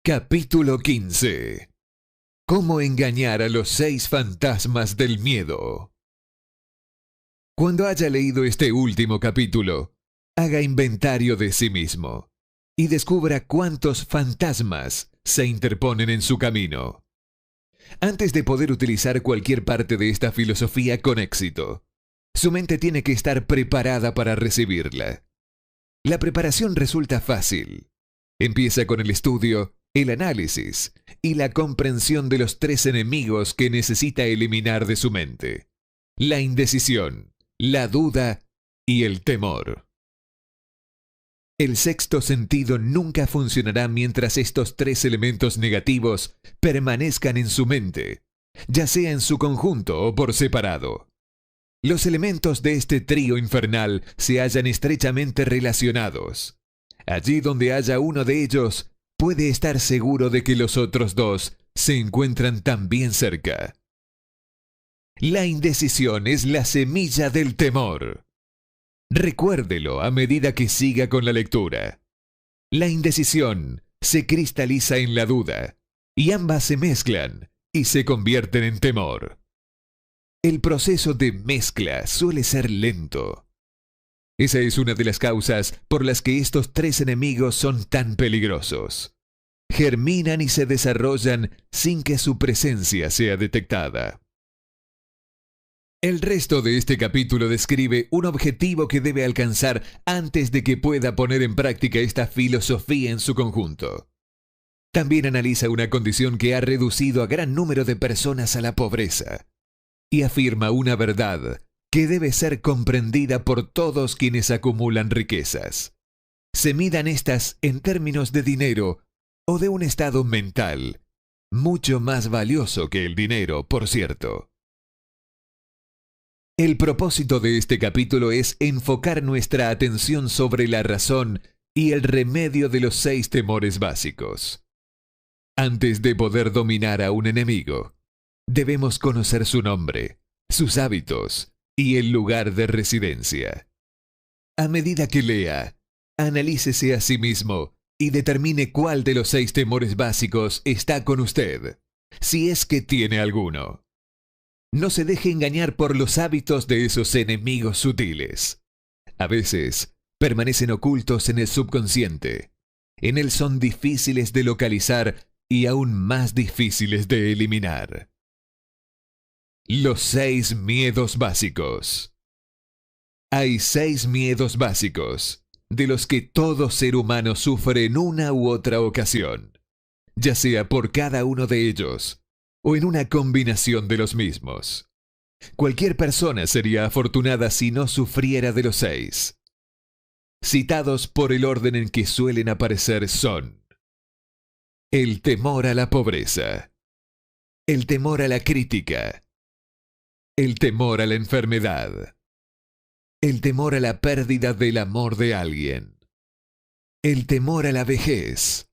Capítulo 15. ¿Cómo engañar a los 6 fantasmas del miedo? Cuando haya leído este último capítulo, haga inventario de sí mismo y descubra cuántos fantasmas se interponen en su camino. Antes de poder utilizar cualquier parte de esta filosofía con éxito, su mente tiene que estar preparada para recibirla. La preparación resulta fácil. Empieza con el estudio, el análisis y la comprensión de los 3 enemigos que necesita eliminar de su mente: la indecisión, la duda y el temor. El sexto sentido nunca funcionará mientras estos 3 elementos negativos permanezcan en su mente, ya sea en su conjunto o por separado. Los elementos de este trío infernal se hallan estrechamente relacionados. Allí donde haya uno de ellos, puede estar seguro de que los otros 2 se encuentran también cerca. La indecisión es la semilla del temor. Recuérdelo a medida que siga con la lectura. La indecisión se cristaliza en la duda, y ambas se mezclan y se convierten en temor. El proceso de mezcla suele ser lento. Esa es una de las causas por las que estos 3 enemigos son tan peligrosos. Germinan y se desarrollan sin que su presencia sea detectada. El resto de este capítulo describe un objetivo que debe alcanzar antes de que pueda poner en práctica esta filosofía en su conjunto. También analiza una condición que ha reducido a gran número de personas a la pobreza, y afirma una verdad que debe ser comprendida por todos quienes acumulan riquezas. Se midan estas en términos de dinero o de un estado mental, mucho más valioso que el dinero, por cierto. El propósito de este capítulo es enfocar nuestra atención sobre la razón y el remedio de los 6 temores básicos. Antes de poder dominar a un enemigo, debemos conocer su nombre, sus hábitos y el lugar de residencia. A medida que lea, analícese a sí mismo y determine cuál de los 6 temores básicos está con usted, si es que tiene alguno. No se deje engañar por los hábitos de esos enemigos sutiles. A veces permanecen ocultos en el subconsciente. En él son difíciles de localizar y aún más difíciles de eliminar. Los 6 miedos básicos. Hay 6 miedos básicos, de los que todo ser humano sufre en una u otra ocasión, ya sea por cada uno de ellos, o en una combinación de los mismos. Cualquier persona sería afortunada si no sufriera de los 6. Citados por el orden en que suelen aparecer son: el temor a la pobreza, el temor a la crítica, el temor a la enfermedad, el temor a la pérdida del amor de alguien, el temor a la vejez,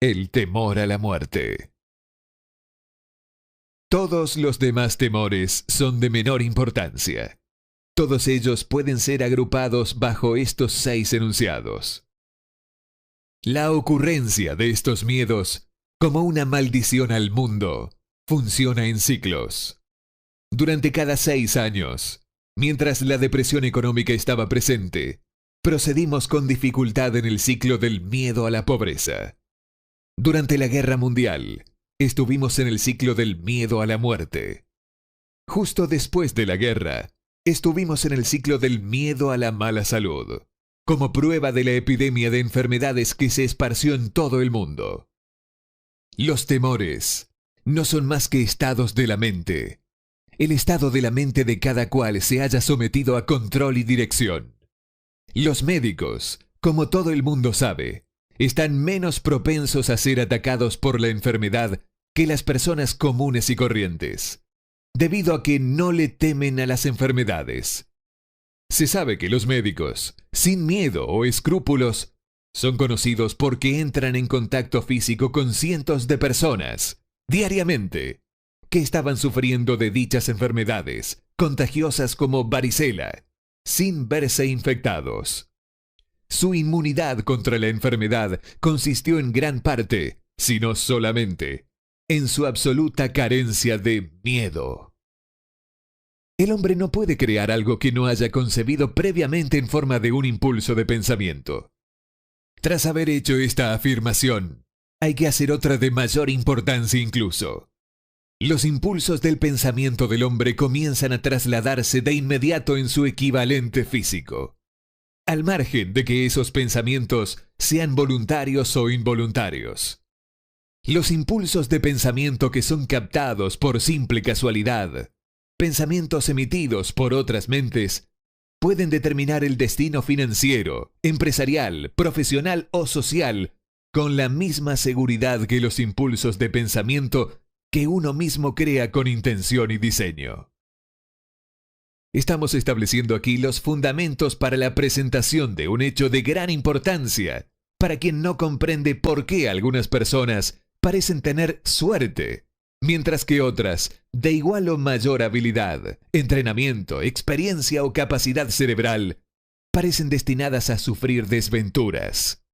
el temor a la muerte. Todos los demás temores son de menor importancia. Todos ellos pueden ser agrupados bajo estos 6 enunciados. La ocurrencia de estos miedos, como una maldición al mundo, funciona en ciclos. Durante cada 6 años, mientras la depresión económica estaba presente, procedimos con dificultad en el ciclo del miedo a la pobreza. Durante la Guerra Mundial, estuvimos en el ciclo del miedo a la muerte. Justo después de la guerra, estuvimos en el ciclo del miedo a la mala salud, como prueba de la epidemia de enfermedades que se esparció en todo el mundo. Los temores no son más que estados de la mente. El estado de la mente de cada cual se haya sometido a control y dirección. Los médicos, como todo el mundo sabe, están menos propensos a ser atacados por la enfermedad que las personas comunes y corrientes, debido a que no le temen a las enfermedades. Se sabe que los médicos, sin miedo o escrúpulos, son conocidos porque entran en contacto físico con cientos de personas, diariamente, que estaban sufriendo de dichas enfermedades, contagiosas como varicela, sin verse infectados. su inmunidad contra la enfermedad consistió en gran parte, si no solamente, en su absoluta carencia de miedo. El hombre no puede crear algo que no haya concebido previamente en forma de un impulso de pensamiento. Tras haber hecho esta afirmación, hay que hacer otra de mayor importancia incluso. Los impulsos del pensamiento del hombre comienzan a trasladarse de inmediato en su equivalente físico, al margen de que esos pensamientos sean voluntarios o involuntarios. Los impulsos de pensamiento que son captados por simple casualidad, pensamientos emitidos por otras mentes, pueden determinar el destino financiero, empresarial, profesional o social con la misma seguridad que los impulsos de pensamiento que uno mismo crea con intención y diseño. Estamos estableciendo aquí los fundamentos para la presentación de un hecho de gran importancia para quien no comprende por qué algunas personas parecen tener suerte, mientras que otras, de igual o mayor habilidad, entrenamiento, experiencia o capacidad cerebral, parecen destinadas a sufrir desventuras.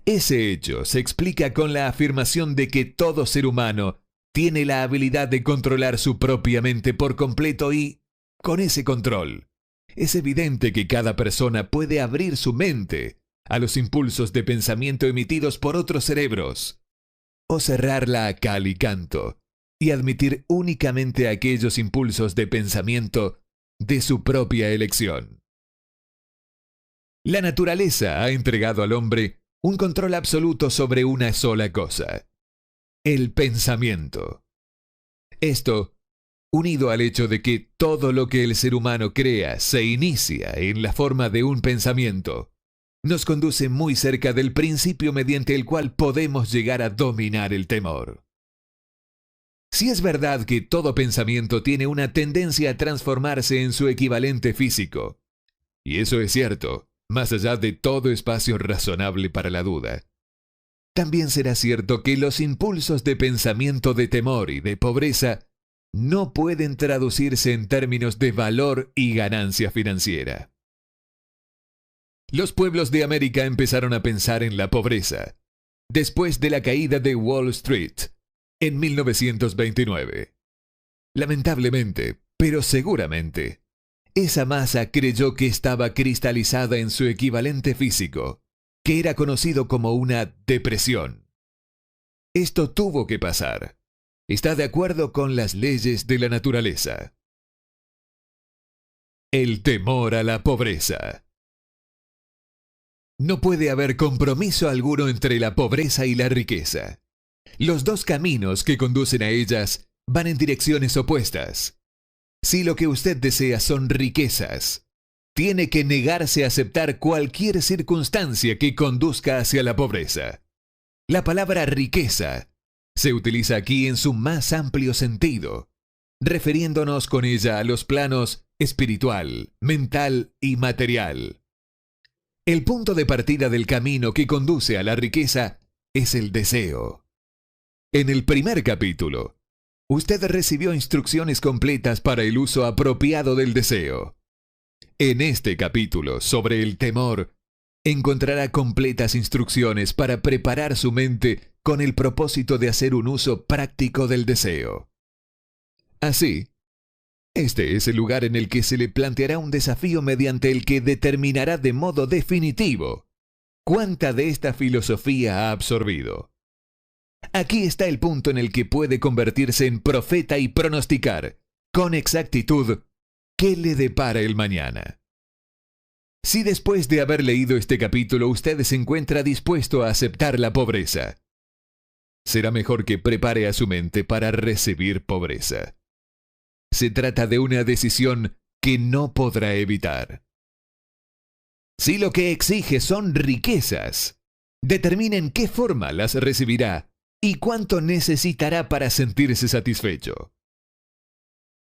Ese hecho se explica con la afirmación de que todo ser humano tiene la habilidad de controlar su propia mente por completo y, con ese control, es evidente que cada persona puede abrir su mente a los impulsos de pensamiento emitidos por otros cerebros, o cerrarla a cal y canto, y admitir únicamente aquellos impulsos de pensamiento de su propia elección. La naturaleza ha entregado al hombre un control absoluto sobre una sola cosa: el pensamiento. Esto, unido al hecho de que todo lo que el ser humano crea se inicia en la forma de un pensamiento, nos conduce muy cerca del principio mediante el cual podemos llegar a dominar el temor. Si es verdad que todo pensamiento tiene una tendencia a transformarse en su equivalente físico, y eso es cierto, más allá de todo espacio razonable para la duda, también será cierto que los impulsos de pensamiento de temor y de pobreza no pueden traducirse en términos de valor y ganancia financiera. Los pueblos de América empezaron a pensar en la pobreza después de la caída de Wall Street en 1929. Lamentablemente, pero seguramente, esa masa creyó que estaba cristalizada en su equivalente físico, que era conocido como una depresión. Esto tuvo que pasar. Está de acuerdo con las leyes de la naturaleza. El temor a la pobreza. No puede haber compromiso alguno entre la pobreza y la riqueza. Los dos caminos que conducen a ellas van en direcciones opuestas. Si lo que usted desea son riquezas, tiene que negarse a aceptar cualquier circunstancia que conduzca hacia la pobreza. La palabra riqueza se utiliza aquí en su más amplio sentido, refiriéndonos con ella a los planos espiritual, mental y material. El punto de partida del camino que conduce a la riqueza es el deseo. En el primer capítulo, usted recibió instrucciones completas para el uso apropiado del deseo. En este capítulo sobre el temor, encontrará completas instrucciones para preparar su mente con el propósito de hacer un uso práctico del deseo. Así, este es el lugar en el que se le planteará un desafío mediante el que determinará de modo definitivo cuánta de esta filosofía ha absorbido. Aquí está el punto en el que puede convertirse en profeta y pronosticar, con exactitud, qué le depara el mañana. Si después de haber leído este capítulo usted se encuentra dispuesto a aceptar la pobreza, será mejor que prepare a su mente para recibir pobreza. Se trata de una decisión que no podrá evitar. Si lo que exige son riquezas, determine en qué forma las recibirá y cuánto necesitará para sentirse satisfecho.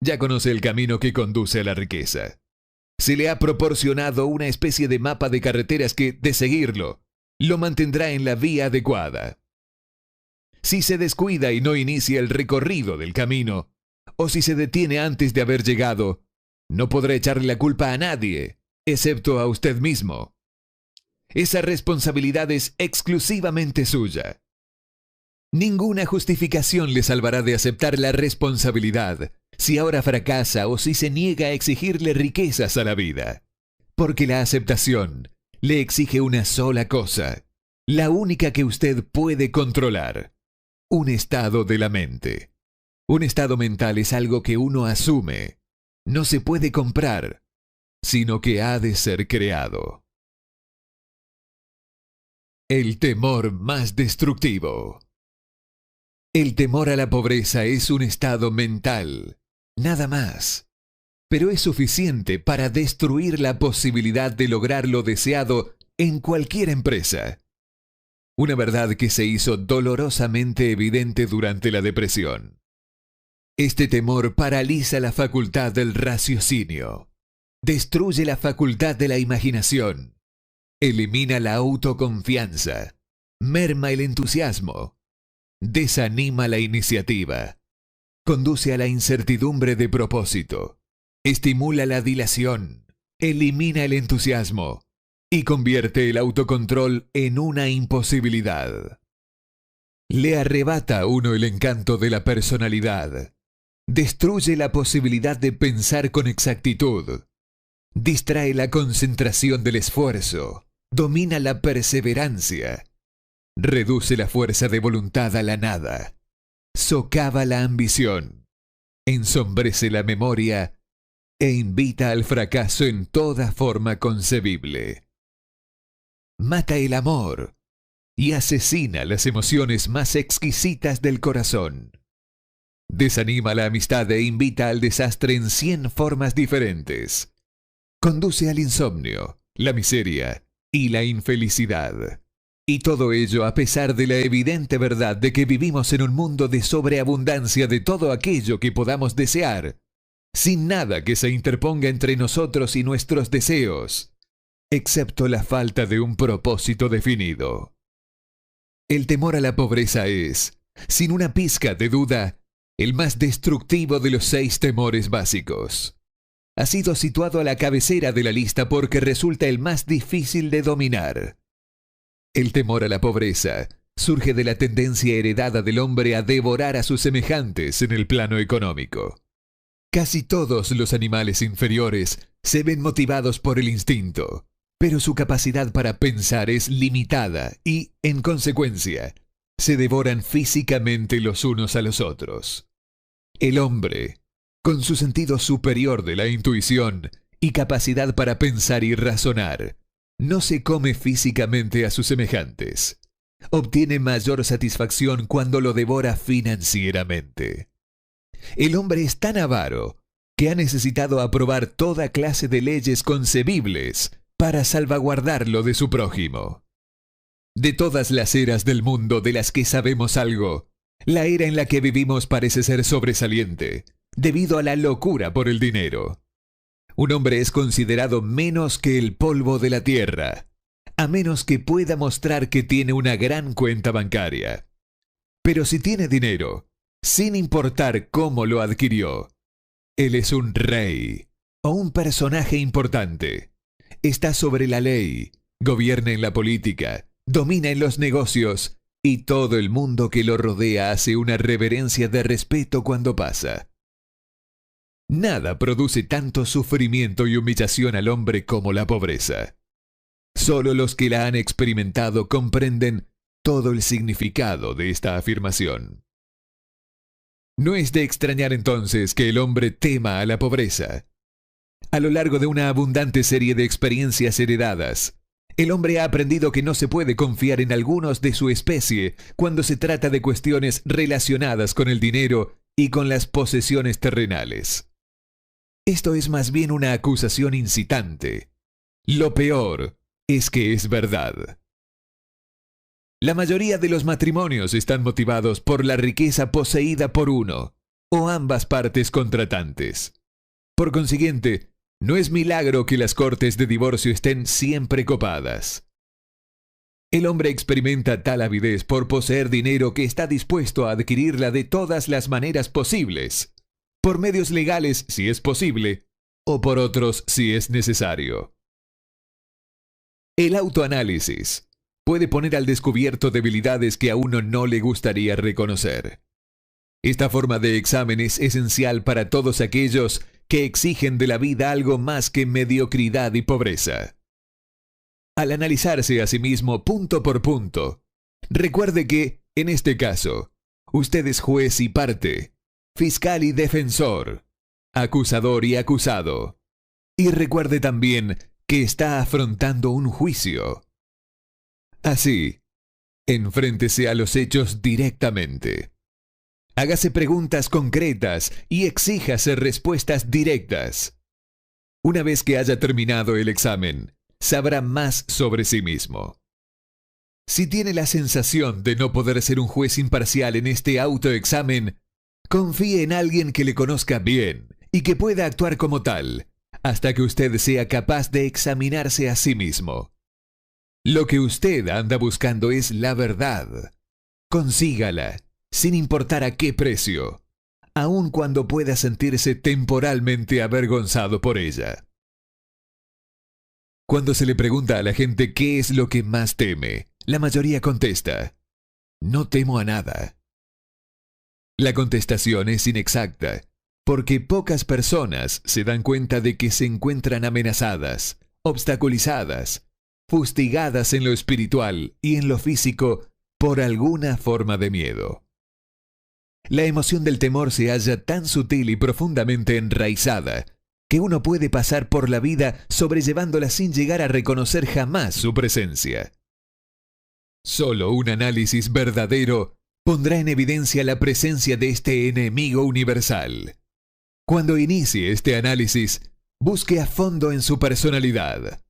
Ya conoce el camino que conduce a la riqueza. Se le ha proporcionado una especie de mapa de carreteras que, de seguirlo, lo mantendrá en la vía adecuada. Si se descuida y no inicia el recorrido del camino, o si se detiene antes de haber llegado, no podrá echarle la culpa a nadie, excepto a usted mismo. Esa responsabilidad es exclusivamente suya. Ninguna justificación le salvará de aceptar la responsabilidad si ahora fracasa o si se niega a exigirle riquezas a la vida. Porque la aceptación le exige una sola cosa, la única que usted puede controlar: un estado de la mente. Un estado mental es algo que uno asume, no se puede comprar, sino que ha de ser creado. El temor más destructivo. El temor a la pobreza es un estado mental, nada más, pero es suficiente para destruir la posibilidad de lograr lo deseado en cualquier empresa. Una verdad que se hizo dolorosamente evidente durante la depresión. Este temor paraliza la facultad del raciocinio, destruye la facultad de la imaginación, elimina la autoconfianza, merma el entusiasmo, desanima la iniciativa, conduce a la incertidumbre de propósito, estimula la dilación, elimina el entusiasmo y convierte el autocontrol en una imposibilidad. Le arrebata a uno el encanto de la personalidad, destruye la posibilidad de pensar con exactitud, distrae la concentración del esfuerzo, domina la perseverancia, reduce la fuerza de voluntad a la nada, socava la ambición, ensombrece la memoria e invita al fracaso en toda forma concebible. Mata el amor y asesina las emociones más exquisitas del corazón. Desanima la amistad e invita al desastre en 100 formas diferentes. Conduce al insomnio, la miseria y la infelicidad. Y todo ello a pesar de la evidente verdad de que vivimos en un mundo de sobreabundancia de todo aquello que podamos desear, sin nada que se interponga entre nosotros y nuestros deseos, excepto la falta de un propósito definido. El temor a la pobreza es, sin una pizca de duda, el más destructivo de los 6 temores básicos. Ha sido situado a la cabecera de la lista porque resulta el más difícil de dominar. El temor a la pobreza surge de la tendencia heredada del hombre a devorar a sus semejantes en el plano económico. Casi todos los animales inferiores se ven motivados por el instinto, pero su capacidad para pensar es limitada y, en consecuencia, se devoran físicamente los unos a los otros. El hombre, con su sentido superior de la intuición y capacidad para pensar y razonar, no se come físicamente a sus semejantes. Obtiene mayor satisfacción cuando lo devora financieramente. El hombre es tan avaro que ha necesitado aprobar toda clase de leyes concebibles para salvaguardarlo de su prójimo. De todas las eras del mundo de las que sabemos algo, la era en la que vivimos parece ser sobresaliente, debido a la locura por el dinero. Un hombre es considerado menos que el polvo de la tierra, a menos que pueda mostrar que tiene una gran cuenta bancaria. Pero si tiene dinero, sin importar cómo lo adquirió, él es un rey o un personaje importante. Está sobre la ley, gobierna en la política, domina en los negocios y todo el mundo que lo rodea hace una reverencia de respeto cuando pasa. Nada produce tanto sufrimiento y humillación al hombre como la pobreza. Solo los que la han experimentado comprenden todo el significado de esta afirmación. No es de extrañar entonces que el hombre tema a la pobreza. A lo largo de una abundante serie de experiencias heredadas, el hombre ha aprendido que no se puede confiar en algunos de su especie cuando se trata de cuestiones relacionadas con el dinero y con las posesiones terrenales. Esto es más bien una acusación incitante. Lo peor es que es verdad. La mayoría de los matrimonios están motivados por la riqueza poseída por uno o ambas partes contratantes. Por consiguiente, no es milagro que las cortes de divorcio estén siempre copadas. El hombre experimenta tal avidez por poseer dinero que está dispuesto a adquirirla de todas las maneras posibles, por medios legales si es posible, o por otros si es necesario. El autoanálisis puede poner al descubierto debilidades que a uno no le gustaría reconocer. Esta forma de examen es esencial para todos aquellos que exigen de la vida algo más que mediocridad y pobreza. Al analizarse a sí mismo punto por punto, recuerde que, en este caso, usted es juez y parte, fiscal y defensor, acusador y acusado. Y recuerde también que está afrontando un juicio. Así, enfréntese a los hechos directamente. Hágase preguntas concretas y exíjase respuestas directas. Una vez que haya terminado el examen, sabrá más sobre sí mismo. Si tiene la sensación de no poder ser un juez imparcial en este autoexamen, confíe en alguien que le conozca bien y que pueda actuar como tal, hasta que usted sea capaz de examinarse a sí mismo. Lo que usted anda buscando es la verdad. Consígala, sin importar a qué precio, aun cuando pueda sentirse temporalmente avergonzado por ella. Cuando se le pregunta a la gente qué es lo que más teme, la mayoría contesta: no temo a nada. La contestación es inexacta, porque pocas personas se dan cuenta de que se encuentran amenazadas, obstaculizadas, fustigadas en lo espiritual y en lo físico por alguna forma de miedo. La emoción del temor se halla tan sutil y profundamente enraizada que uno puede pasar por la vida sobrellevándola sin llegar a reconocer jamás su presencia. Solo un análisis verdadero pondrá en evidencia la presencia de este enemigo universal. Cuando inicie este análisis, busque a fondo en su personalidad.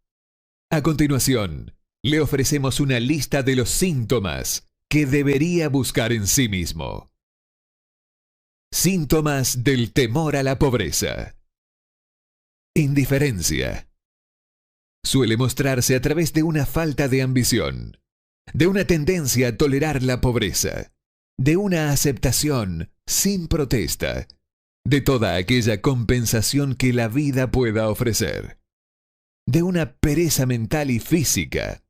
A continuación, le ofrecemos una lista de los síntomas que debería buscar en sí mismo. Síntomas del temor a la pobreza. Indiferencia. Suele mostrarse a través de una falta de ambición, de una tendencia a tolerar la pobreza, de una aceptación sin protesta, de toda aquella compensación que la vida pueda ofrecer, de una pereza mental y física,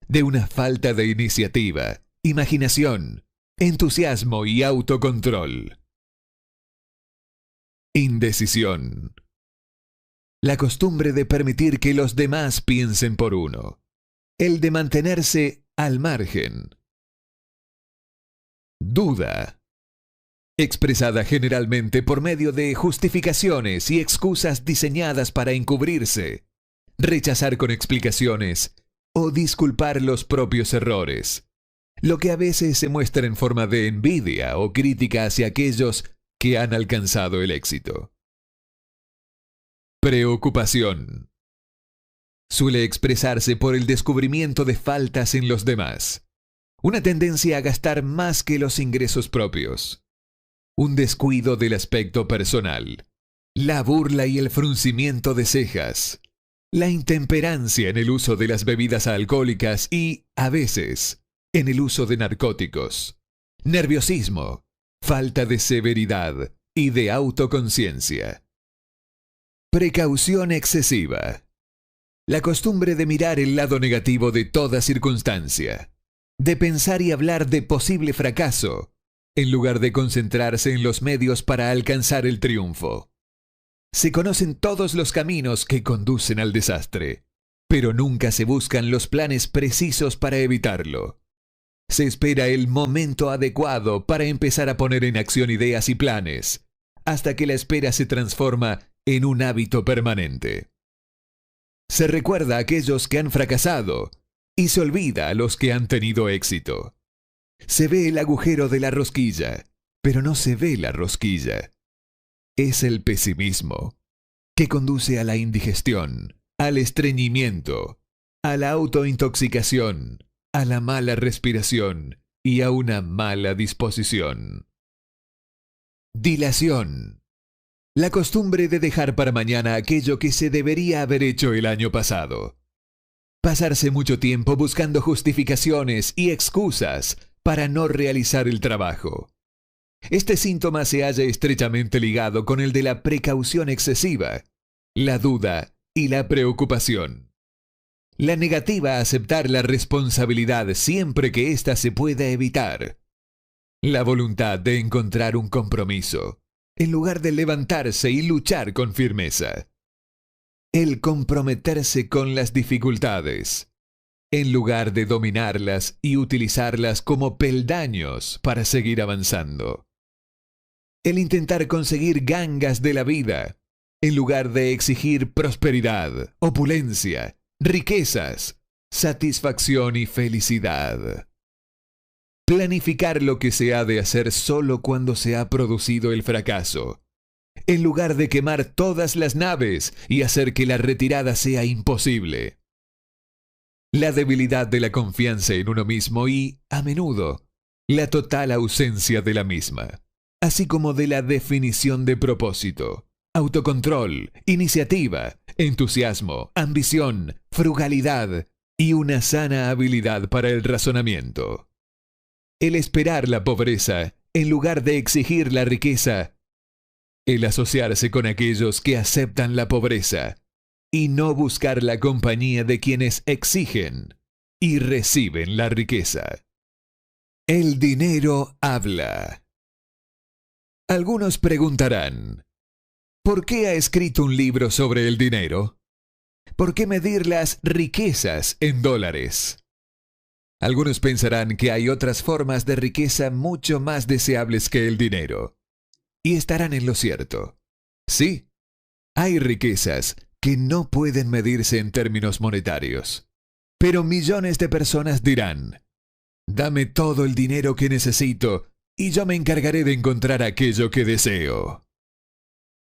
de una falta de iniciativa, imaginación, entusiasmo y autocontrol. Indecisión. La costumbre de permitir que los demás piensen por uno. El de mantenerse al margen. Duda. Expresada generalmente por medio de justificaciones y excusas diseñadas para encubrirse, rechazar con explicaciones o disculpar los propios errores, lo que a veces se muestra en forma de envidia o crítica hacia aquellos que han alcanzado el éxito. Preocupación. Suele expresarse por el descubrimiento de faltas en los demás, una tendencia a gastar más que los ingresos propios, un descuido del aspecto personal, la burla y el fruncimiento de cejas, la intemperancia en el uso de las bebidas alcohólicas y, a veces, en el uso de narcóticos, nerviosismo, falta de severidad y de autoconciencia. Precaución excesiva. La costumbre de mirar el lado negativo de toda circunstancia, de pensar y hablar de posible fracaso, en lugar de concentrarse en los medios para alcanzar el triunfo. Se conocen todos los caminos que conducen al desastre, pero nunca se buscan los planes precisos para evitarlo. Se espera el momento adecuado para empezar a poner en acción ideas y planes, hasta que la espera se transforma en un hábito permanente. Se recuerda a aquellos que han fracasado y se olvida a los que han tenido éxito. Se ve el agujero de la rosquilla, pero no se ve la rosquilla. Es el pesimismo, que conduce a la indigestión, al estreñimiento, a la autointoxicación, a la mala respiración y a una mala disposición. Dilación. La costumbre de dejar para mañana aquello que se debería haber hecho el año pasado. Pasarse mucho tiempo buscando justificaciones y excusas para no realizar el trabajo. Este síntoma se halla estrechamente ligado con el de la precaución excesiva, la duda y la preocupación. la negativa a aceptar la responsabilidad siempre que ésta se pueda evitar, la voluntad de encontrar un compromiso, en lugar de levantarse y luchar con firmeza, el comprometerse con las dificultades, en lugar de dominarlas y utilizarlas como peldaños para seguir avanzando, el intentar conseguir gangas de la vida, en lugar de exigir prosperidad, opulencia, riquezas, satisfacción y felicidad. Planificar lo que se ha de hacer solo cuando se ha producido el fracaso, en lugar de quemar todas las naves y hacer que la retirada sea imposible. La debilidad de la confianza en uno mismo y, a menudo, la total ausencia de la misma, así como de la definición de propósito, autocontrol, iniciativa, entusiasmo, ambición, frugalidad y una sana habilidad para el razonamiento. El esperar la pobreza en lugar de exigir la riqueza. El asociarse con aquellos que aceptan la pobreza y no buscar la compañía de quienes exigen y reciben la riqueza. El dinero habla. Algunos preguntarán, ¿por qué ha escrito un libro sobre el dinero? ¿Por qué medir las riquezas en dólares? Algunos pensarán que hay otras formas de riqueza mucho más deseables que el dinero. Y estarán en lo cierto. Sí, hay riquezas que no pueden medirse en términos monetarios. Pero millones de personas dirán, dame todo el dinero que necesito y yo me encargaré de encontrar aquello que deseo.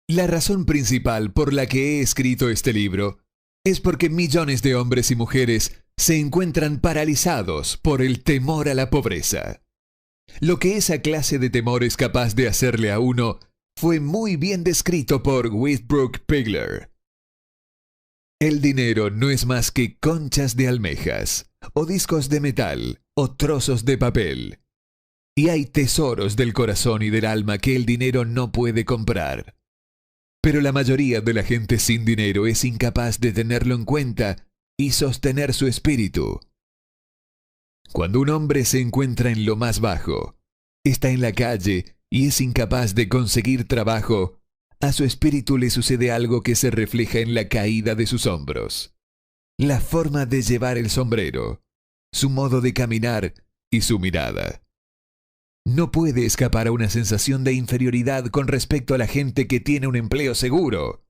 La razón principal por la que he escrito este libro es porque millones de hombres y mujeres se encuentran paralizados por el temor a la pobreza. Lo que esa clase de temor es capaz de hacerle a uno fue muy bien descrito por Whitbrook Pigler. El dinero no es más que conchas de almejas, o discos de metal, o trozos de papel. Y hay tesoros del corazón y del alma que el dinero no puede comprar. Pero la mayoría de la gente sin dinero es incapaz de tenerlo en cuenta y sostener su espíritu. Cuando un hombre se encuentra en lo más bajo, está en la calle y es incapaz de conseguir trabajo, a su espíritu le sucede algo que se refleja en la caída de sus hombros, la forma de llevar el sombrero, su modo de caminar y su mirada. No puede escapar a una sensación de inferioridad con respecto a la gente que tiene un empleo seguro,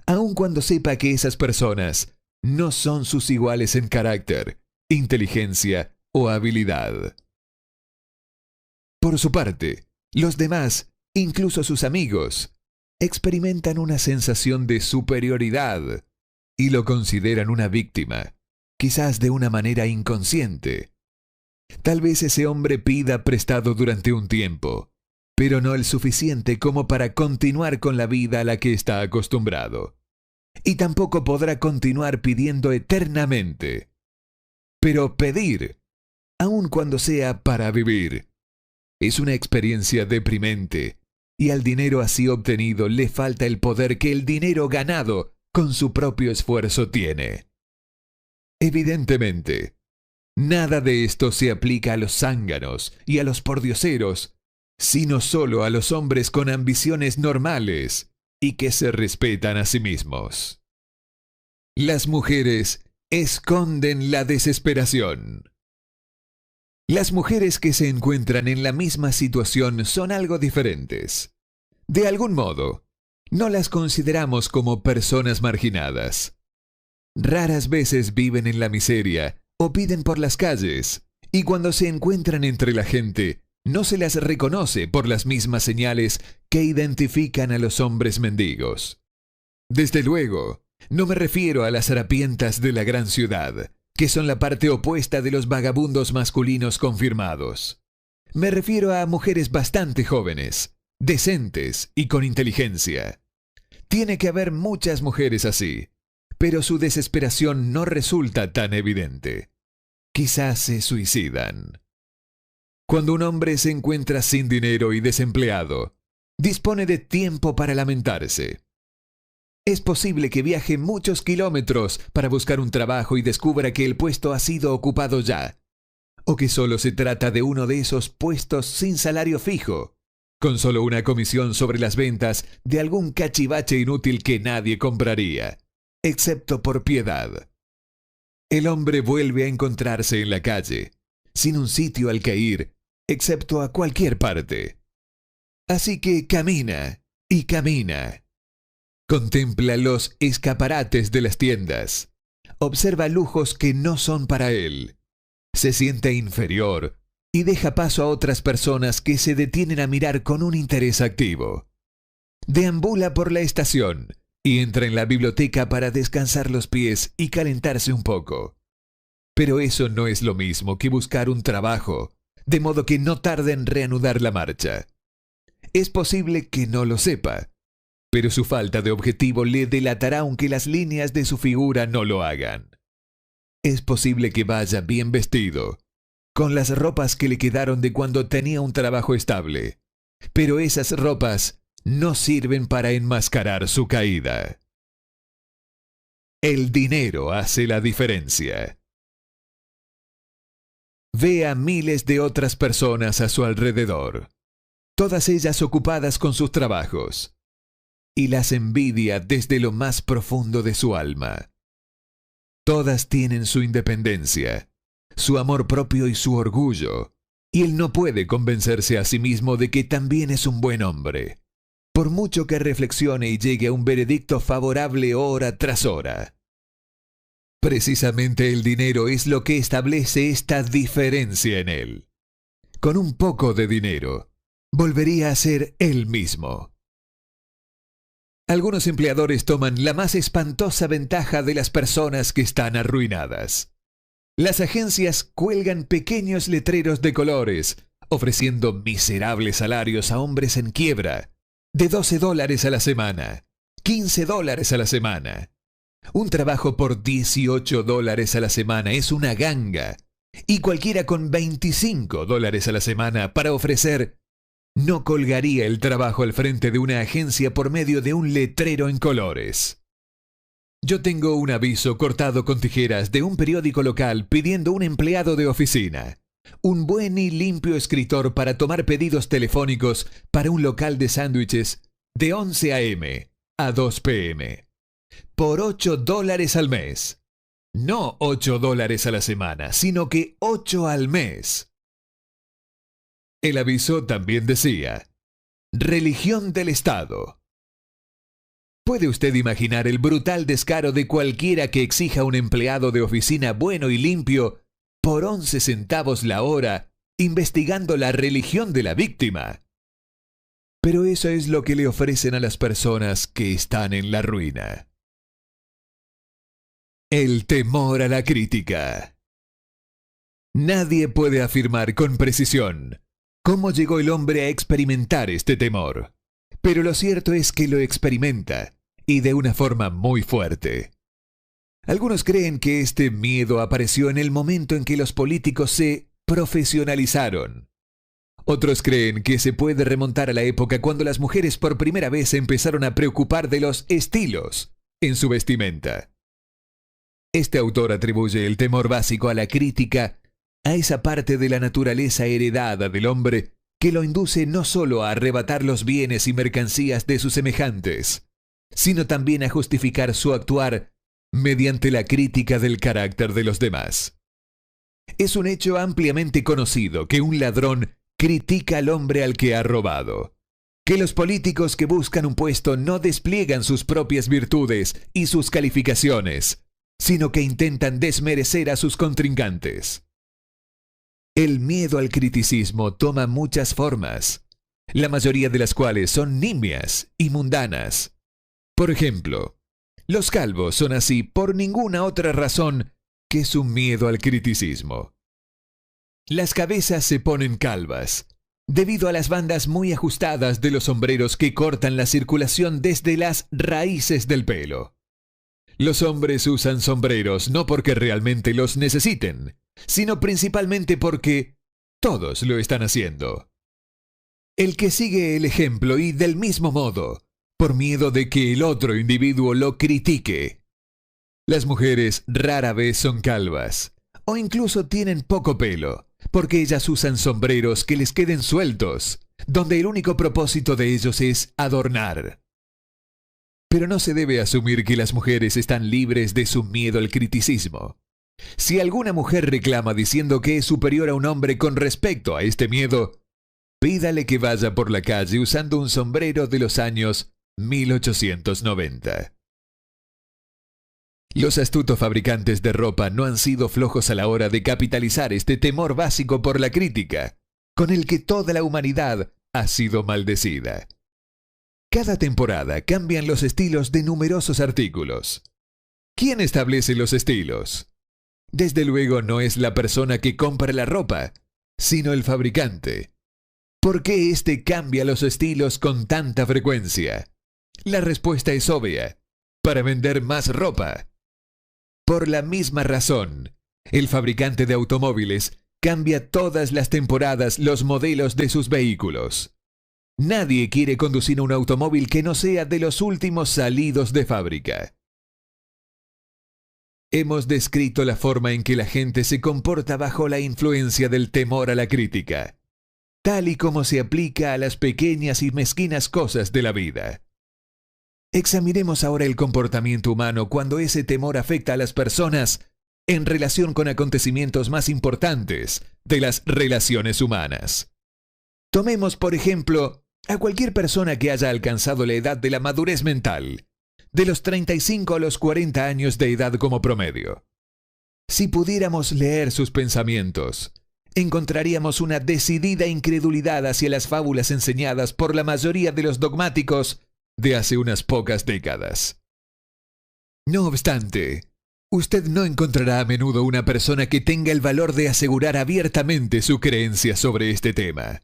aun cuando sepa que esas personas no son sus iguales en carácter, inteligencia o habilidad. Por su parte, los demás, incluso sus amigos, experimentan una sensación de superioridad y lo consideran una víctima, quizás de una manera inconsciente. Tal vez ese hombre pida prestado durante un tiempo, pero no el suficiente como para continuar con la vida a la que está acostumbrado. Y tampoco podrá continuar pidiendo eternamente. Pero pedir, aun cuando sea para vivir, es una experiencia deprimente, y al dinero así obtenido le falta el poder que el dinero ganado con su propio esfuerzo tiene. Evidentemente, nada de esto se aplica a los zánganos y a los pordioseros, sino solo a los hombres con ambiciones normales y que se respetan a sí mismos. Las mujeres esconden la desesperación. Las mujeres que se encuentran en la misma situación son algo diferentes. De algún modo, no las consideramos como personas marginadas. Raras veces viven en la miseria o piden por las calles, y cuando se encuentran entre la gente, no se las reconoce por las mismas señales que identifican a los hombres mendigos. Desde luego, no me refiero a las harapientas de la gran ciudad, que son la parte opuesta de los vagabundos masculinos confirmados. Me refiero a mujeres bastante jóvenes, decentes y con inteligencia. Tiene que haber muchas mujeres así, pero su desesperación no resulta tan evidente. Quizás se suicidan. Cuando un hombre se encuentra sin dinero y desempleado, dispone de tiempo para lamentarse. Es posible que viaje muchos kilómetros para buscar un trabajo y descubra que el puesto ha sido ocupado ya, o que solo se trata de uno de esos puestos sin salario fijo, con solo una comisión sobre las ventas de algún cachivache inútil que nadie compraría, excepto por piedad. El hombre vuelve a encontrarse en la calle, sin un sitio al que ir, excepto a cualquier parte. Así que camina y camina. Contempla los escaparates de las tiendas. Observa lujos que no son para él. Se siente inferior y deja paso a otras personas que se detienen a mirar con un interés activo. Deambula por la estación y entra en la biblioteca para descansar los pies y calentarse un poco. Pero eso no es lo mismo que buscar un trabajo, de modo que no tarde en reanudar la marcha. Es posible que no lo sepa, pero su falta de objetivo le delatará aunque las líneas de su figura no lo hagan. Es posible que vaya bien vestido, con las ropas que le quedaron de cuando tenía un trabajo estable, pero esas ropas no sirven para enmascarar su caída. El dinero hace la diferencia. Ve a miles de otras personas a su alrededor, todas ellas ocupadas con sus trabajos, y las envidia desde lo más profundo de su alma. Todas tienen su independencia, su amor propio y su orgullo, y él no puede convencerse a sí mismo de que también es un buen hombre, por mucho que reflexione y llegue a un veredicto favorable hora tras hora. Precisamente el dinero es lo que establece esta diferencia en él. Con un poco de dinero, volvería a ser él mismo. Algunos empleadores toman la más espantosa ventaja de las personas que están arruinadas. Las agencias cuelgan pequeños letreros de colores, ofreciendo miserables salarios a hombres en quiebra, de $12 a la semana, $15 a la semana. Un trabajo por $18 a la semana es una ganga, y cualquiera con $25 a la semana para ofrecer no colgaría el trabajo al frente de una agencia por medio de un letrero en colores. Yo tengo un aviso cortado con tijeras de un periódico local pidiendo un empleado de oficina, un buen y limpio escritor para tomar pedidos telefónicos para un local de sándwiches de 11 a.m. a 2 p.m. por $8 al mes. No $8 a la semana, sino que 8 al mes. El aviso también decía: religión del Estado. ¿Puede usted imaginar el brutal descaro de cualquiera que exija un empleado de oficina bueno y limpio por 11 centavos la hora, investigando la religión de la víctima? Pero eso es lo que le ofrecen a las personas que están en la ruina. El temor a la crítica. Nadie puede afirmar con precisión cómo llegó el hombre a experimentar este temor, pero lo cierto es que lo experimenta, y de una forma muy fuerte. Algunos creen que este miedo apareció en el momento en que los políticos se profesionalizaron. Otros creen que se puede remontar a la época cuando las mujeres por primera vez se empezaron a preocupar de los estilos en su vestimenta. Este autor atribuye el temor básico a la crítica a esa parte de la naturaleza heredada del hombre que lo induce no solo a arrebatar los bienes y mercancías de sus semejantes, sino también a justificar su actuar mediante la crítica del carácter de los demás. Es un hecho ampliamente conocido que un ladrón critica al hombre al que ha robado, que los políticos que buscan un puesto no despliegan sus propias virtudes y sus calificaciones, sino que intentan desmerecer a sus contrincantes. El miedo al criticismo toma muchas formas, la mayoría de las cuales son nimias y mundanas. Por ejemplo, los calvos son así por ninguna otra razón que su miedo al criticismo. Las cabezas se ponen calvas, debido a las bandas muy ajustadas de los sombreros que cortan la circulación desde las raíces del pelo. Los hombres usan sombreros no porque realmente los necesiten, sino principalmente porque todos lo están haciendo. El que sigue el ejemplo y del mismo modo por miedo de que el otro individuo lo critique. Las mujeres rara vez son calvas, o incluso tienen poco pelo, porque ellas usan sombreros que les queden sueltos, donde el único propósito de ellos es adornar. Pero no se debe asumir que las mujeres están libres de su miedo al criticismo. Si alguna mujer reclama diciendo que es superior a un hombre con respecto a este miedo, pídale que vaya por la calle usando un sombrero de los años 1890. Los astutos fabricantes de ropa no han sido flojos a la hora de capitalizar este temor básico por la crítica, con el que toda la humanidad ha sido maldecida. Cada temporada cambian los estilos de numerosos artículos. ¿Quién establece los estilos? Desde luego no es la persona que compra la ropa, sino el fabricante. ¿Por qué éste cambia los estilos con tanta frecuencia? La respuesta es obvia: para vender más ropa. Por la misma razón, el fabricante de automóviles cambia todas las temporadas los modelos de sus vehículos. Nadie quiere conducir un automóvil que no sea de los últimos salidos de fábrica. Hemos descrito la forma en que la gente se comporta bajo la influencia del temor a la crítica, tal y como se aplica a las pequeñas y mezquinas cosas de la vida. Examinemos ahora el comportamiento humano cuando ese temor afecta a las personas en relación con acontecimientos más importantes de las relaciones humanas. Tomemos, por ejemplo, a cualquier persona que haya alcanzado la edad de la madurez mental, de los 35 a los 40 años de edad como promedio. Si pudiéramos leer sus pensamientos, encontraríamos una decidida incredulidad hacia las fábulas enseñadas por la mayoría de los dogmáticos de hace unas pocas décadas. No obstante, usted no encontrará a menudo una persona que tenga el valor de asegurar abiertamente su creencia sobre este tema.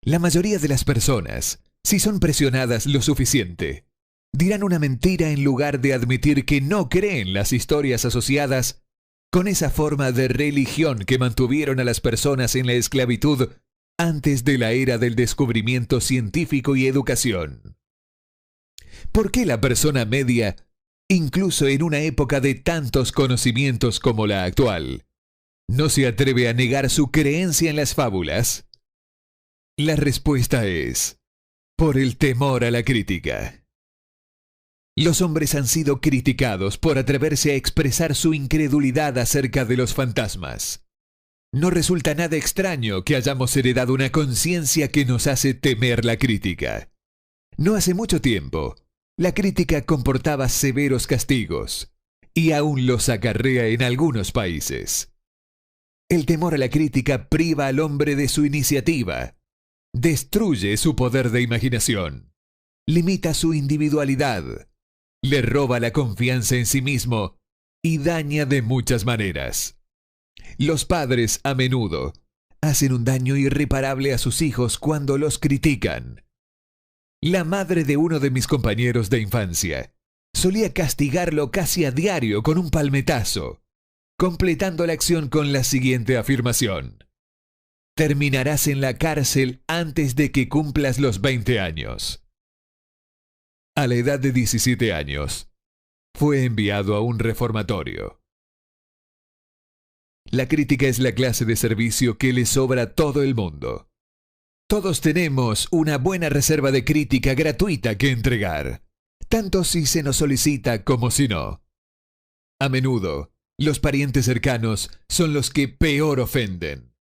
La mayoría de las personas, si son presionadas lo suficiente, dirán una mentira en lugar de admitir que no creen las historias asociadas con esa forma de religión que mantuvieron a las personas en la esclavitud antes de la era del descubrimiento científico y educación. ¿Por qué la persona media, incluso en una época de tantos conocimientos como la actual, no se atreve a negar su creencia en las fábulas? La respuesta es: por el temor a la crítica. Los hombres han sido criticados por atreverse a expresar su incredulidad acerca de los fantasmas. No resulta nada extraño que hayamos heredado una conciencia que nos hace temer la crítica. No hace mucho tiempo, la crítica comportaba severos castigos, y aún los acarrea en algunos países. El temor a la crítica priva al hombre de su iniciativa, destruye su poder de imaginación, limita su individualidad, le roba la confianza en sí mismo y daña de muchas maneras. Los padres, a menudo, hacen un daño irreparable a sus hijos cuando los critican. La madre de uno de mis compañeros de infancia solía castigarlo casi a diario con un palmetazo, completando la acción con la siguiente afirmación: terminarás en la cárcel antes de que cumplas los 20 años. A la edad de 17 años, fue enviado a un reformatorio. La crítica es la clase de servicio que le sobra a todo el mundo. Todos tenemos una buena reserva de crítica gratuita que entregar, tanto si se nos solicita como si no. A menudo, los parientes cercanos son los que peor ofenden.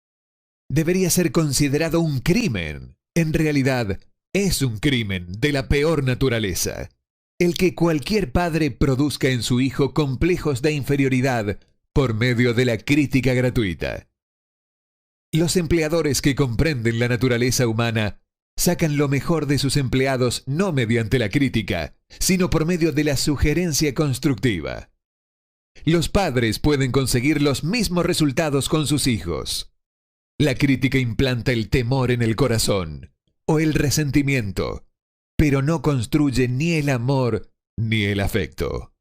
Debería ser considerado un crimen. En realidad, es un crimen de la peor naturaleza, el que cualquier padre produzca en su hijo complejos de inferioridad por medio de la crítica gratuita. Los empleadores que comprenden la naturaleza humana sacan lo mejor de sus empleados no mediante la crítica, sino por medio de la sugerencia constructiva. Los padres pueden conseguir los mismos resultados con sus hijos. La crítica implanta el temor en el corazón o el resentimiento, pero no construye ni el amor ni el afecto.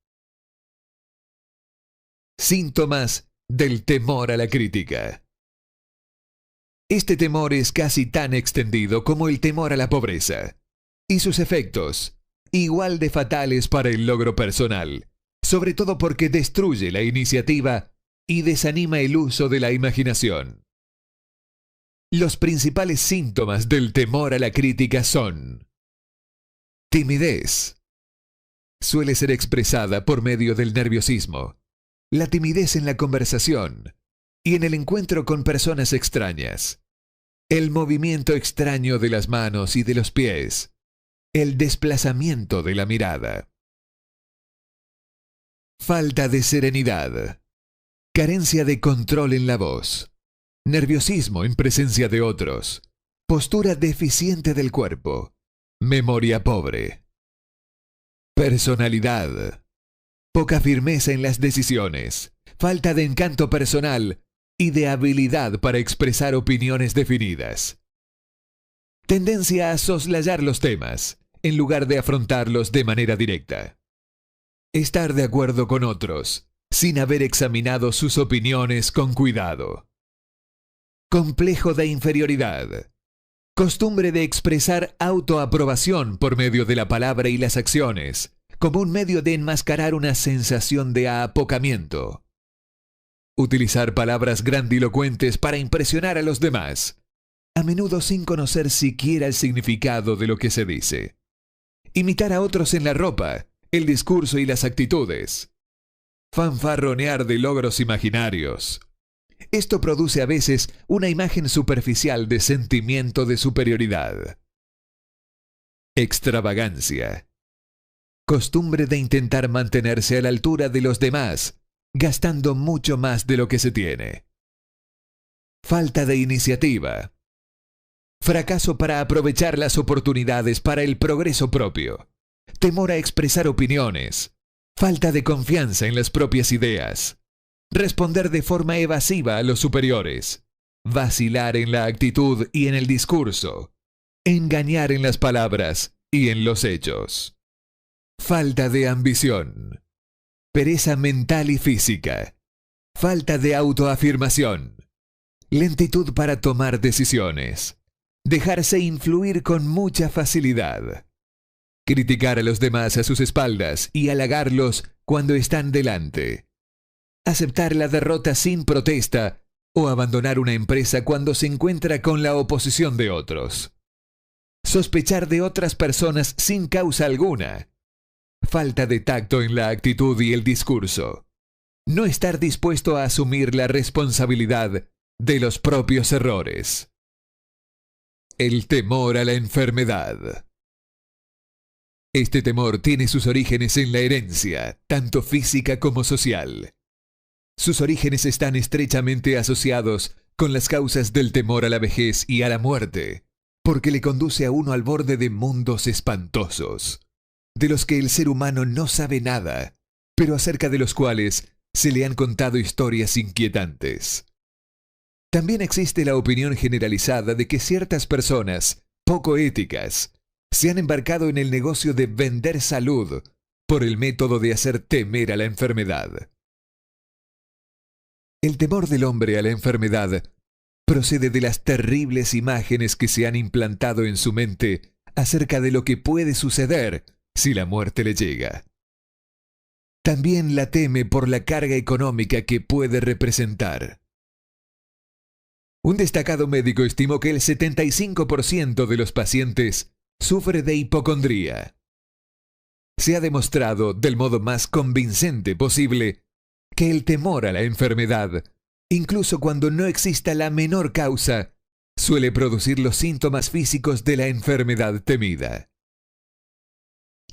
Síntomas del temor a la crítica. Este temor es casi tan extendido como el temor a la pobreza, y sus efectos, igual de fatales para el logro personal, sobre todo porque destruye la iniciativa y desanima el uso de la imaginación. Los principales síntomas del temor a la crítica son: timidez. Suele ser expresada por medio del nerviosismo, la timidez en la conversación y en el encuentro con personas extrañas, el movimiento extraño de las manos y de los pies, el desplazamiento de la mirada. Falta de serenidad, carencia de control en la voz, nerviosismo en presencia de otros, postura deficiente del cuerpo, memoria pobre. Personalidad, poca firmeza en las decisiones, falta de encanto personal y de habilidad para expresar opiniones definidas. Tendencia a soslayar los temas, en lugar de afrontarlos de manera directa. Estar de acuerdo con otros, sin haber examinado sus opiniones con cuidado. Complejo de inferioridad. Costumbre de expresar autoaprobación por medio de la palabra y las acciones, como un medio de enmascarar una sensación de apocamiento. Utilizar palabras grandilocuentes para impresionar a los demás, a menudo sin conocer siquiera el significado de lo que se dice. Imitar a otros en la ropa, el discurso y las actitudes. Fanfarronear de logros imaginarios. Esto produce a veces una imagen superficial de sentimiento de superioridad. Extravagancia. Costumbre de intentar mantenerse a la altura de los demás, gastando mucho más de lo que se tiene. Falta de iniciativa. Fracaso para aprovechar las oportunidades para el progreso propio. Temor a expresar opiniones. Falta de confianza en las propias ideas. Responder de forma evasiva a los superiores. Vacilar en la actitud y en el discurso. Engañar en las palabras y en los hechos. Falta de ambición. Pereza mental y física. Falta de autoafirmación. Lentitud para tomar decisiones. Dejarse influir con mucha facilidad. Criticar a los demás a sus espaldas y halagarlos cuando están delante. Aceptar la derrota sin protesta o abandonar una empresa cuando se encuentra con la oposición de otros. Sospechar de otras personas sin causa alguna. Falta de tacto en la actitud y el discurso. No estar dispuesto a asumir la responsabilidad de los propios errores. El temor a la enfermedad. Este temor tiene sus orígenes en la herencia, tanto física como social. Sus orígenes están estrechamente asociados con las causas del temor a la vejez y a la muerte, porque le conduce a uno al borde de mundos espantosos, de los que el ser humano no sabe nada, pero acerca de los cuales se le han contado historias inquietantes. También existe la opinión generalizada de que ciertas personas, poco éticas, se han embarcado en el negocio de vender salud por el método de hacer temer a la enfermedad. El temor del hombre a la enfermedad procede de las terribles imágenes que se han implantado en su mente acerca de lo que puede suceder si la muerte le llega. También la teme por la carga económica que puede representar. Un destacado médico estimó que el 75% de los pacientes sufre de hipocondría. Se ha demostrado del modo más convincente posible que el temor a la enfermedad, incluso cuando no exista la menor causa, suele producir los síntomas físicos de la enfermedad temida.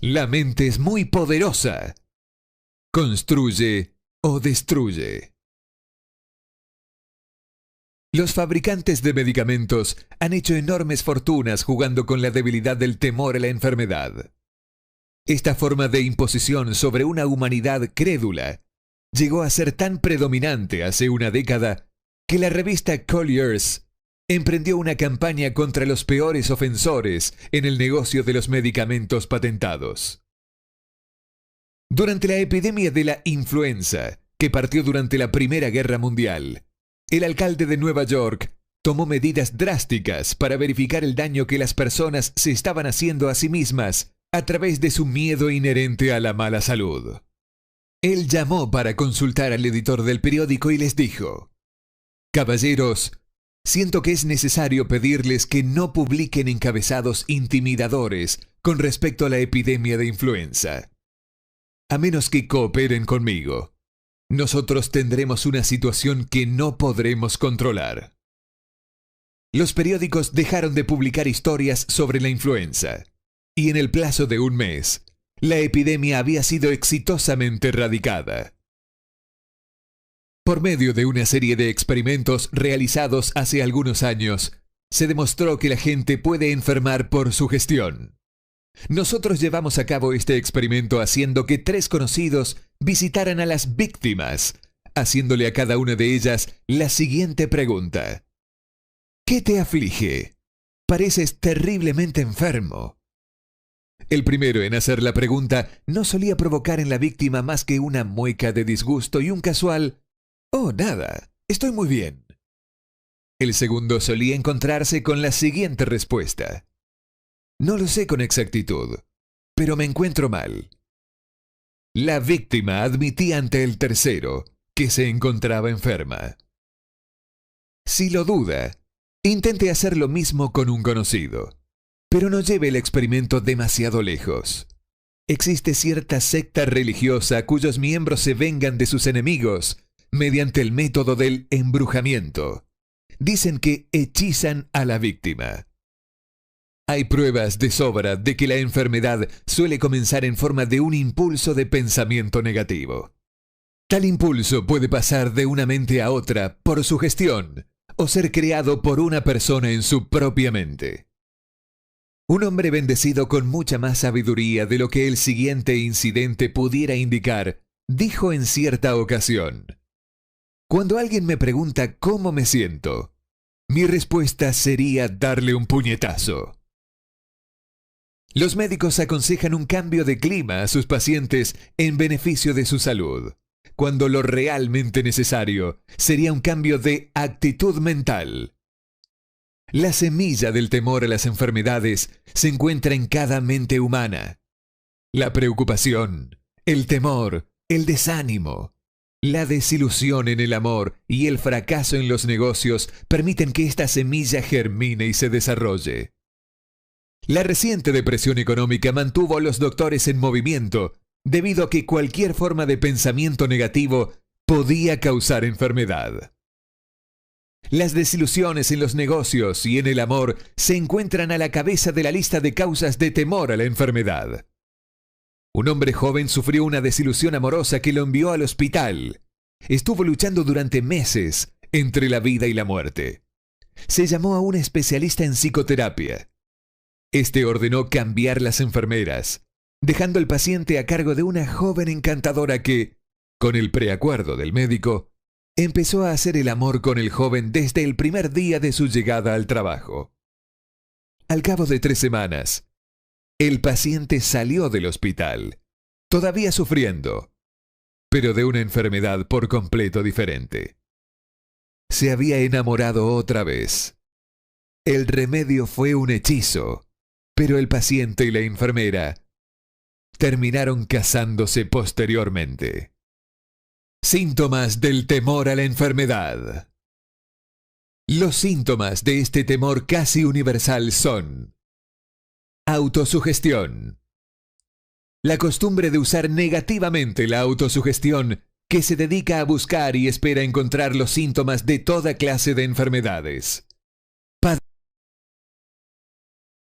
La mente es muy poderosa. Construye o destruye. Los fabricantes de medicamentos han hecho enormes fortunas jugando con la debilidad del temor a la enfermedad. Esta forma de imposición sobre una humanidad crédula llegó a ser tan predominante hace una década que la revista Collier's emprendió una campaña contra los peores ofensores en el negocio de los medicamentos patentados. Durante la epidemia de la influenza, que partió durante la Primera Guerra Mundial, el alcalde de Nueva York tomó medidas drásticas para verificar el daño que las personas se estaban haciendo a sí mismas a través de su miedo inherente a la mala salud. Él llamó para consultar al editor del periódico y les dijo: «Caballeros, siento que es necesario pedirles que no publiquen encabezados intimidadores con respecto a la epidemia de influenza. A menos que cooperen conmigo, nosotros tendremos una situación que no podremos controlar». Los periódicos dejaron de publicar historias sobre la influenza, y en el plazo de un mes, la epidemia había sido exitosamente erradicada. Por medio de una serie de experimentos realizados hace algunos años, se demostró que la gente puede enfermar por sugestión. Nosotros llevamos a cabo este experimento haciendo que 3 conocidos visitaran a las víctimas, haciéndole a cada una de ellas la siguiente pregunta: ¿qué te aflige? Pareces terriblemente enfermo. El primero en hacer la pregunta no solía provocar en la víctima más que una mueca de disgusto y un casual: «Oh, nada, estoy muy bien». El segundo solía encontrarse con la siguiente respuesta: «No lo sé con exactitud, pero me encuentro mal». La víctima admitía ante el tercero que se encontraba enferma. Si lo duda, intente hacer lo mismo con un conocido, pero no lleve el experimento demasiado lejos. Existe cierta secta religiosa cuyos miembros se vengan de sus enemigos mediante el método del embrujamiento. Dicen que hechizan a la víctima. Hay pruebas de sobra de que la enfermedad suele comenzar en forma de un impulso de pensamiento negativo. Tal impulso puede pasar de una mente a otra por sugestión o ser creado por una persona en su propia mente. Un hombre bendecido con mucha más sabiduría de lo que el siguiente incidente pudiera indicar, dijo en cierta ocasión: «Cuando alguien me pregunta cómo me siento, mi respuesta sería darle un puñetazo». Los médicos aconsejan un cambio de clima a sus pacientes en beneficio de su salud, cuando lo realmente necesario sería un cambio de actitud mental. La semilla del temor a las enfermedades se encuentra en cada mente humana. La preocupación, el temor, el desánimo, la desilusión en el amor y el fracaso en los negocios permiten que esta semilla germine y se desarrolle. La reciente depresión económica mantuvo a los doctores en movimiento debido a que cualquier forma de pensamiento negativo podía causar enfermedad. Las desilusiones en los negocios y en el amor se encuentran a la cabeza de la lista de causas de temor a la enfermedad. Un hombre joven sufrió una desilusión amorosa que lo envió al hospital. Estuvo luchando durante meses entre la vida y la muerte. Se llamó a un especialista en psicoterapia. Este ordenó cambiar las enfermeras, dejando al paciente a cargo de una joven encantadora que, con el preacuerdo del médico, empezó a hacer el amor con el joven desde el primer día de su llegada al trabajo. Al cabo de 3 semanas, el paciente salió del hospital, todavía sufriendo, pero de una enfermedad por completo diferente. Se había enamorado otra vez. El remedio fue un hechizo, pero el paciente y la enfermera terminaron casándose posteriormente. Síntomas del temor a la enfermedad. Los síntomas de este temor casi universal son: autosugestión. La costumbre de usar negativamente la autosugestión, que se dedica a buscar y espera encontrar los síntomas de toda clase de enfermedades.